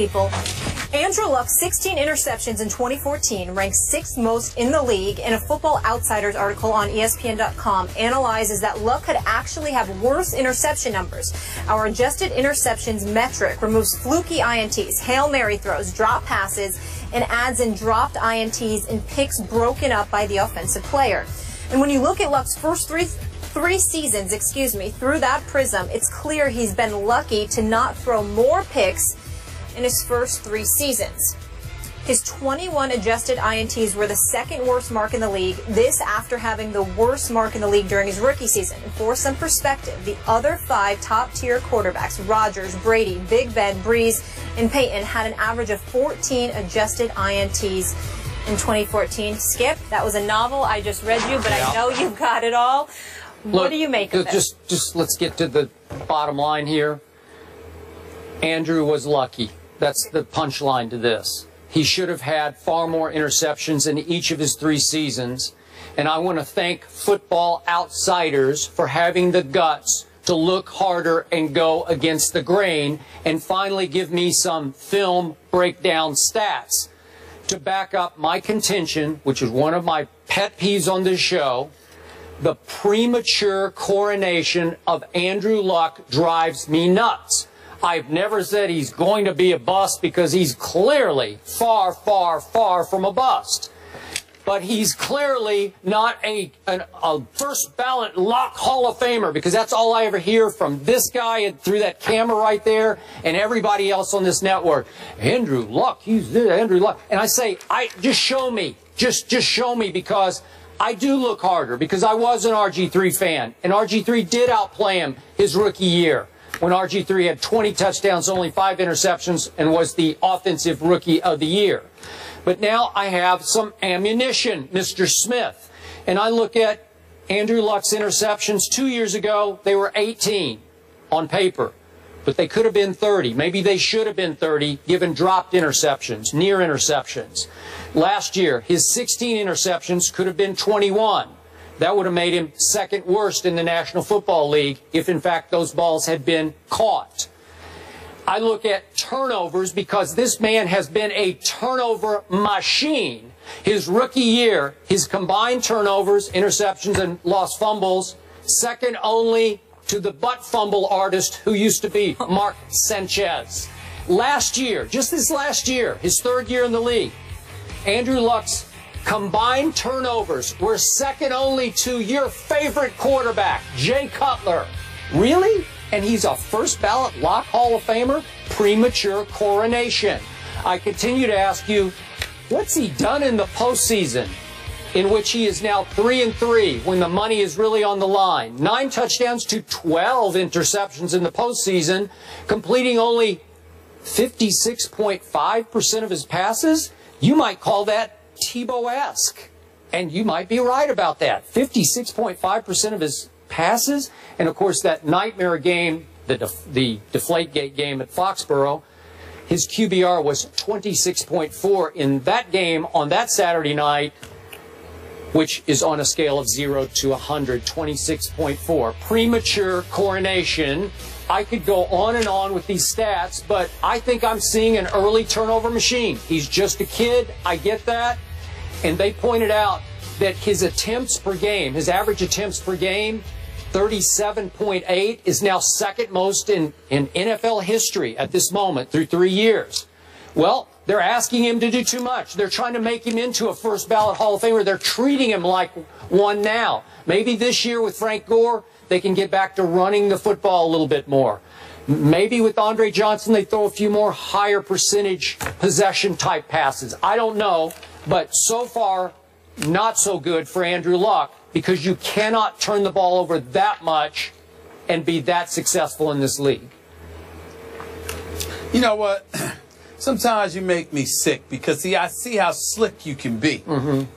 people. Andrew Luck's 16 interceptions in 2014 ranks 6th most in the league, and a Football Outsiders article on ESPN.com analyzes that Luck could actually have worse interception numbers. Our adjusted interceptions metric removes fluky INTs, Hail Mary throws, drop passes, and adds in dropped INTs and picks broken up by the offensive player. And when you look at Luck's first three seasons, through that prism, it's clear he's been lucky to not throw more picks in his first 3 seasons. His 21 adjusted INTs were the 2nd worst mark in the league, this after having the worst mark in the league during his rookie season. And for some perspective, the other 5 top-tier quarterbacks, Rodgers, Brady, Big Ben, Breeze, and Peyton, had an average of 14 adjusted INTs in 2014. Skip, that was a novel I just read you, but I know you've got it all. What do you make of this? Just let's get to the bottom line here. Andrew was lucky. That's the punchline to this. He should have had far more interceptions in each of his 3 seasons. And I want to thank Football Outsiders for having the guts to look harder and go against the grain and finally give me some film breakdown stats to back up my contention, which is one of my pet peeves on this show. The premature coronation of Andrew Luck drives me nuts. I've never said he's going to be a bust because he's clearly far, far, far from a bust. But he's clearly not a first ballot Luck Hall of Famer, because that's all I ever hear from this guy and through that camera right there and everybody else on this network. Andrew Luck, he's Andrew Luck. And I say, just show me. Just show me, because I do look harder, because I was an RG3 fan, and RG3 did outplay him his rookie year, when RG3 had 20 touchdowns, only 5 interceptions, and was the offensive rookie of the year. But now I have some ammunition, Mr. Smith. And I look at Andrew Luck's interceptions 2 years ago. They were 18 on paper, but they could have been 30. Maybe they should have been 30, given dropped interceptions, near interceptions. Last year, his 16 interceptions could have been 21. That would have made him 2nd worst in the National Football League if, in fact, those balls had been caught. I look at turnovers, because this man has been a turnover machine. His rookie year, his combined turnovers, interceptions, and lost fumbles, 2nd only to the butt fumble artist who used to be Mark Sanchez. Last year, just this last year, his 3rd year in the league, Andrew Luck's combined turnovers were 2nd only to your favorite quarterback, Jay Cutler. Really? And he's a first ballot Luck Hall of Famer? Premature coronation. I continue to ask you, what's he done in the postseason, in which he is now 3-3 when the money is really on the line? 9 touchdowns to 12 interceptions in the postseason, completing only 56.5% of his passes? You might call that Tebow-esque, and you might be right about that. 56.5% of his passes, and of course that nightmare game, the Deflategate game at Foxborough, his QBR was 26.4 in that game on that Saturday night, which is on a scale of 0 to 100, 26.4. Premature coronation. I could go on and on with these stats, but I think I'm seeing an early turnover machine. He's just a kid. I get that. And they pointed out that his attempts per game, his average attempts per game, 37.8, is now 2nd most in NFL history at this moment through 3 years. Well, they're asking him to do too much. They're trying to make him into a first ballot Hall of Famer. They're treating him like one now. Maybe this year with Frank Gore, they can get back to running the football a little bit more. Maybe with Andre Johnson, they throw a few more higher percentage possession type passes. I don't know, but so far, not so good for Andrew Luck, because you cannot turn the ball over that much and be that successful in this league. You know what? Sometimes you make me sick, because, see, I see how slick you can be.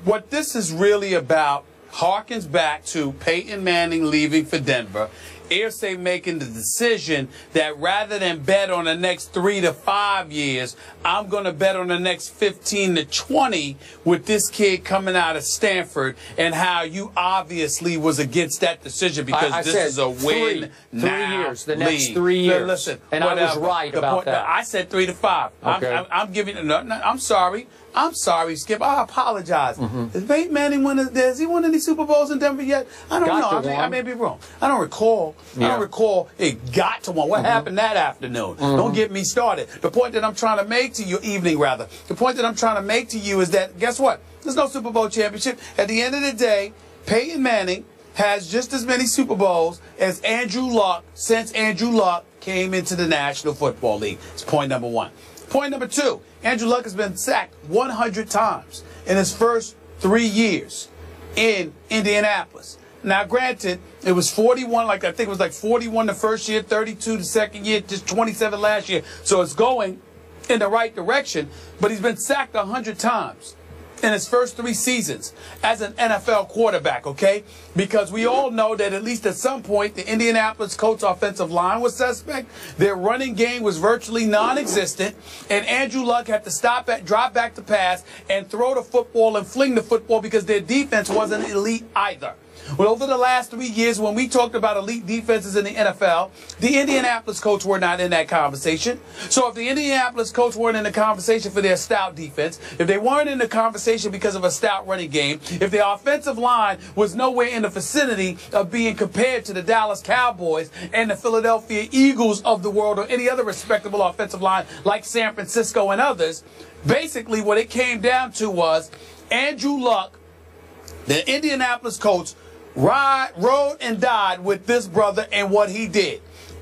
What this is really about harkens back to Peyton Manning leaving for Denver Irsay making the decision that rather than bet on the next 3 to 5 years, I'm going to bet on the next 15 to 20 with this kid coming out of Stanford, and how you obviously was against that decision because this is a win now. 3 years, the next 3 years. Listen, and I was right about that. I said 3 to 5. Okay. I'm giving. No, I'm sorry. I'm sorry, Skip. I apologize. Has Peyton Manning has he won any Super Bowls in Denver yet? I don't know. I may be wrong. I don't recall. Yeah. I don't recall it got to one. What happened that afternoon? Don't get me started. The point that I'm trying to make to you, the point that I'm trying to make to you is that, guess what? There's no Super Bowl championship. At the end of the day, Peyton Manning has just as many Super Bowls as Andrew Luck since Andrew Luck came into the National Football League. It's point number one. Point number two, Andrew Luck has been sacked 100 times in his first 3 years in Indianapolis. Now, granted, it was 41, I think it was 41 the first year, 32 the second year, just 27 last year. So it's going in the right direction, but he's been sacked 100 times in his first 3 seasons as an NFL quarterback, okay? Because we all know that at least at some point, the Indianapolis Colts offensive line was suspect. Their running game was virtually non-existent. And Andrew Luck had to drop back to pass and throw the football and fling the football because their defense wasn't elite either. Well, over the last 3 years, when we talked about elite defenses in the NFL, the Indianapolis Colts were not in that conversation. So if the Indianapolis Colts weren't in the conversation for their stout defense, if they weren't in the conversation because of a stout running game, if the offensive line was nowhere in the vicinity of being compared to the Dallas Cowboys and the Philadelphia Eagles of the world or any other respectable offensive line like San Francisco and others, basically what it came down to was Andrew Luck, the Indianapolis Colts, rode and died with this brother and what he did.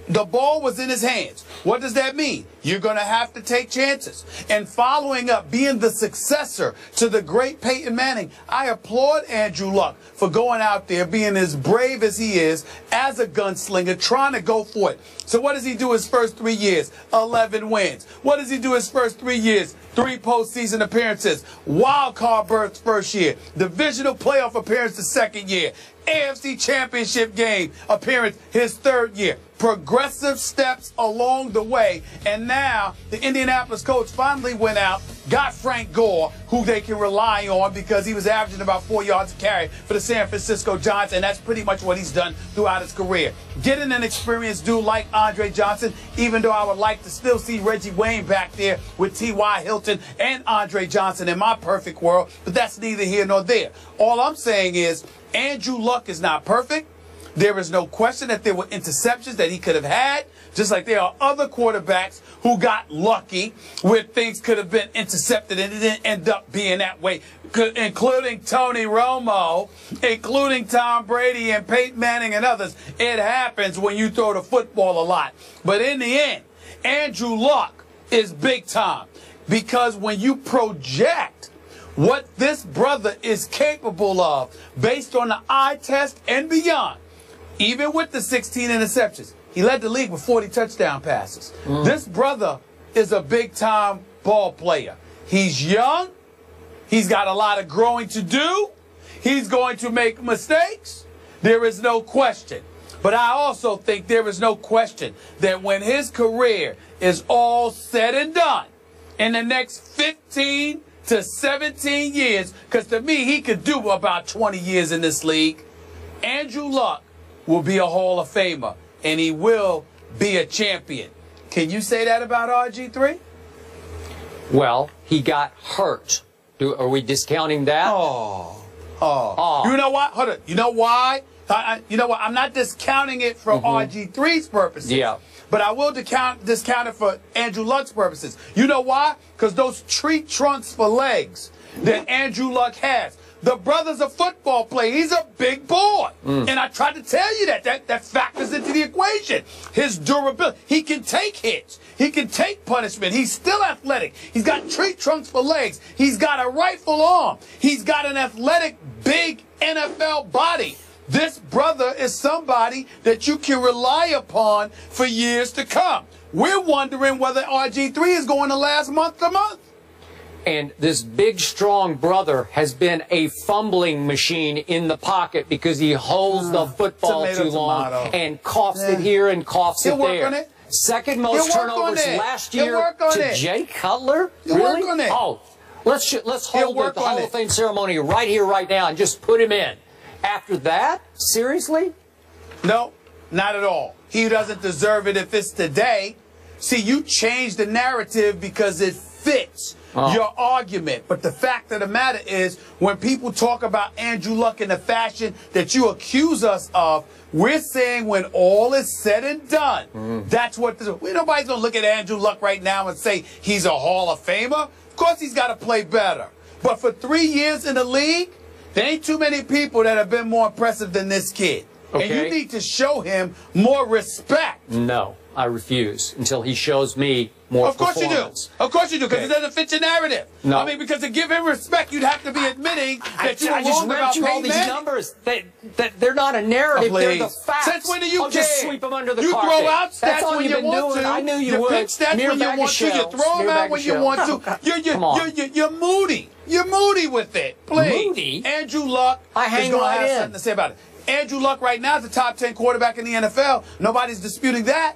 The ball was in his hands. What does that mean? You're going to have to take chances. And following up, being the successor to the great Peyton Manning, I applaud Andrew Luck for going out there, being as brave as he is, as a gunslinger, trying to go for it. So what does he do his first 3 years? 11 wins. What does he do his first 3 years? 3 postseason appearances. Wild card berth first year. Divisional playoff appearance the second year. AFC Championship game appearance his third year. Progressive steps along the way. And now the Indianapolis Colts finally went out, got Frank Gore, who they can rely on because he was averaging about 4 yards a carry for the San Francisco Giants, and that's pretty much what he's done throughout his career. Getting an experienced dude like Andre Johnson, even though I would like to still see Reggie Wayne back there with T.Y. Hilton and Andre Johnson in my perfect world, but that's neither here nor there. All I'm saying is Andrew Luck is not perfect. There is no question that there were interceptions that he could have had, just like there are other quarterbacks who got lucky where things could have been intercepted and it didn't end up being that way, including Tony Romo, including Tom Brady and Peyton Manning and others. It happens when you throw the football a lot. But in the end, Andrew Luck is big time because when you project what this brother is capable of based on the eye test and beyond, even with the 16 interceptions, he led the league with 40 touchdown passes. This brother is a big-time ball player. He's young. He's got a lot of growing to do. He's going to make mistakes. There is no question. But I also think there is no question that when his career is all said and done, in the next 15 to 17 years, because to me, he could do about 20 years in this league, Andrew Luck will be a Hall of Famer, and he will be a champion. Can you say that about RG3? Well, he got hurt. Are we discounting that? Oh. You know what? Hold on. You know why? You know what? I'm not discounting it for RG3's purposes. Yeah. But I will discount it for Andrew Luck's purposes. You know why? Because those tree trunks for legs that Andrew Luck has. The brother's a football player. He's a big boy. And I tried to tell you that factors into the equation. His durability. He can take hits. He can take punishment. He's still athletic. He's got tree trunks for legs. He's got a rifle arm. He's got an athletic, big NFL body. This brother is somebody that you can rely upon for years to come. We're wondering whether RG3 is going to last month to month. And this big, strong brother has been a fumbling machine in the pocket because he holds the football too long and coughs it here and coughs it there. Second most turnovers last year to Jay Cutler. Really? Oh, let's hold the Hall of Fame ceremony right here, right now, and just put him in. After that, seriously? No, not at all. He doesn't deserve it if it's today. See, you changed the narrative because it fits your argument. But the fact of the matter is, when people talk about Andrew Luck in the fashion that you accuse us of, we're saying when all is said and done, that's what nobody's going to look at Andrew Luck right now and say he's a Hall of Famer. Of course he's got to play better. But for 3 years in the league, there ain't too many people that have been more impressive than this kid. Okay. And you need to show him more respect. No, I refuse until he shows me more performance. Of course you do. Of course you do, because it doesn't fit your narrative. No. I mean, because to give him respect, you'd have to be admitting that you were wrong about all these numbers. That they're not a narrative. They're the facts. Since when do you care? Just sweep them under the carpet. You throw out stats when you want to. I knew you would. You pick stats when you want to. You throw them out when you want to. You're moody. You're moody with it. Please. Moody? Andrew Luck is going to have something to say about it. Andrew Luck right now is the top 10 quarterback in the NFL. Nobody's disputing that.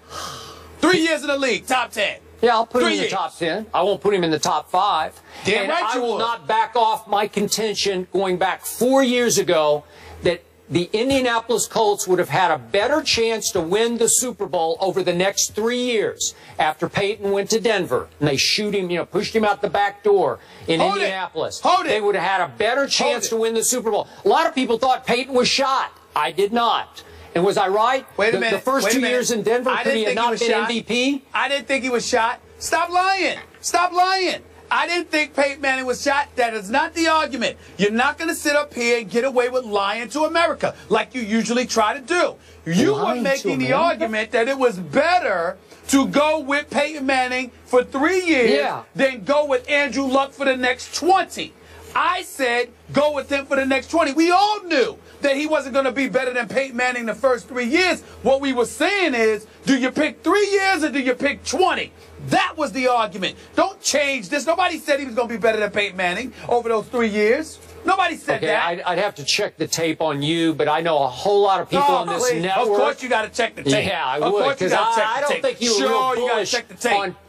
3 years in the league, top 10. Yeah, I'll put him in the top 10. I won't put him in the top 5. Damn right you will not back off my contention going back 4 years ago that the Indianapolis Colts would have had a better chance to win the Super Bowl over the next 3 years after Peyton went to Denver and they shoot him, pushed him out the back door in Indianapolis. They would have had a better chance to win the Super Bowl. A lot of people thought Peyton was shot. I did not. And was I right? Wait a minute. The first 2 years in Denver, could he have not been MVP? I didn't think he was shot. Stop lying. Stop lying. I didn't think Peyton Manning was shot. That is not the argument. You're not going to sit up here and get away with lying to America like you usually try to do. You were making the argument that it was better to go with Peyton Manning for 3 years than go with Andrew Luck for the next 20. I said go with him for the next 20. We all knew that he wasn't going to be better than Peyton Manning the first 3 years. What we were saying is, do you pick 3 years or do you pick 20? That was the argument. Don't change this. Nobody said he was going to be better than Peyton Manning over those 3 years. Nobody said that. I'd have to check the tape on you, but I know a whole lot of people on this network. Of course you got to check the tape. Yeah, I would, because I don't think you were real bullish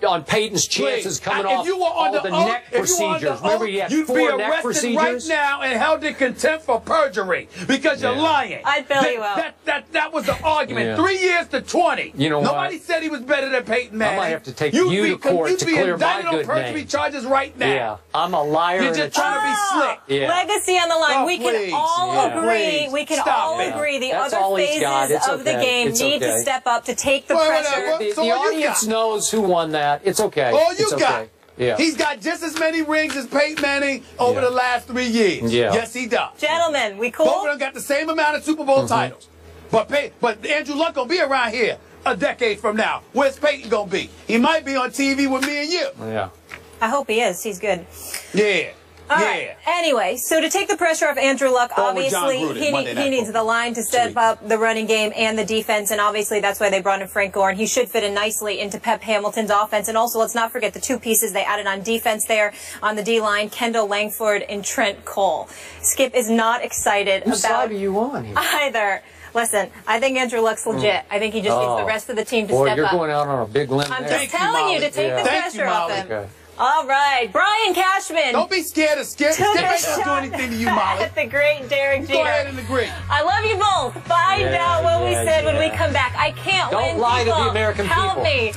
on Peyton's chances coming off all the neck procedures. Remember, he had 4 neck procedures. You'd be arrested right now and held in contempt for perjury because you're lying. I'd bail you out. That was the argument. 3 years to 20. You know Nobody said he was better than Peyton Manning. I might have to take you to court to clear my good name. You'd be indicted on perjury charges right now. Yeah, I'm a liar. You're just trying to be slick. Legacy on the line. We can all agree. We can all agree. The other phases of the game need to step up to take the pressure. The audience knows who won that. It's okay. All you got. Yeah. He's got just as many rings as Peyton Manning over the last 3 years. Yeah. Yes, he does. Gentlemen, we cool? Both of them got the same amount of Super Bowl titles. But Andrew Luck going to be around here a decade from now. Where's Peyton going to be? He might be on TV with me and you. Yeah. I hope he is. He's good. Yeah. All right. Anyway, so to take the pressure off Andrew Luck, obviously he needs the line to step up the running game and the defense, and obviously that's why they brought in Frank Gore, and he should fit in nicely into Pep Hamilton's offense. And also, let's not forget the 2 pieces they added on defense there on the D-line, Kendall Langford and Trent Cole. Skip is not excited Whose side are you on here? Either. Listen, I think Andrew Luck's legit. I think he just needs the rest of the team to step up. You're going out on a big limb I'm there. just telling you to take the pressure off him. Okay. All right, Brian Cashman. Don't be scared of Skip. Skip ain't gonna do anything to you, Molly. The great Derek Jeter. Go ahead and agree. I love you both. Find out what we said when we come back. I can't win. Don't lie to the American people. Help me.